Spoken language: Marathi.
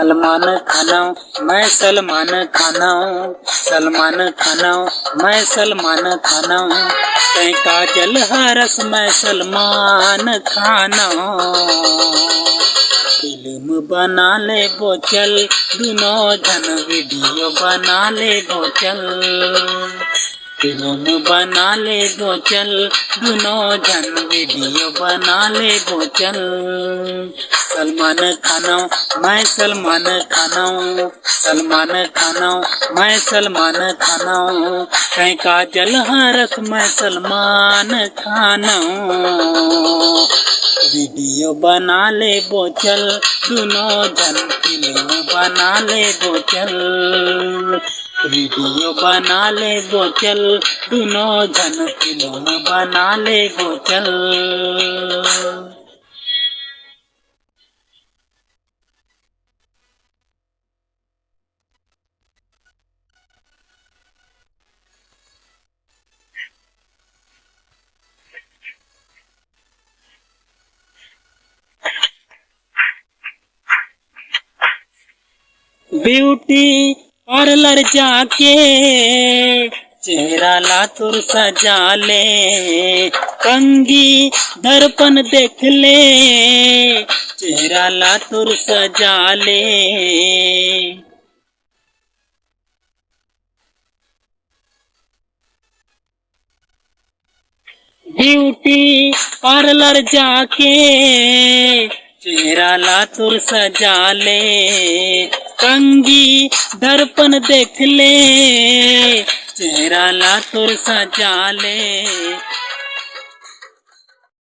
सलमान खाना मैं सलमान खाना सलमान खाना मैं सलमान खाना तय काजल हरस मैं सलमान खाना फिल्म बना ले बोचल दुनो जन वीडियो बना ले बोचल फिल्म बना ले बोचल दुनो जन वीडियो बना ले बोचल सलमान खाना मैं सलमान खाना सलमान खाना मैं सलमान खाना कहीं काजल हरस मैं सलमान खाना वीडियो बना ले बोचल दुनो जन फिल्म बना ले बोचल वीडियो बना ले बोचल दुनो जन फिल्म बना ले बोचल। ब्यूटी पार्लर जाके चेहरा लातुर सजा ले कंगी दर्पण देख ले चेहरा लातुर सजा ले ब्यूटी पार्लर जाके चेहरा लातुर सजा ले कंगी दर्पण देख ले चेहरा लातुर सजा ले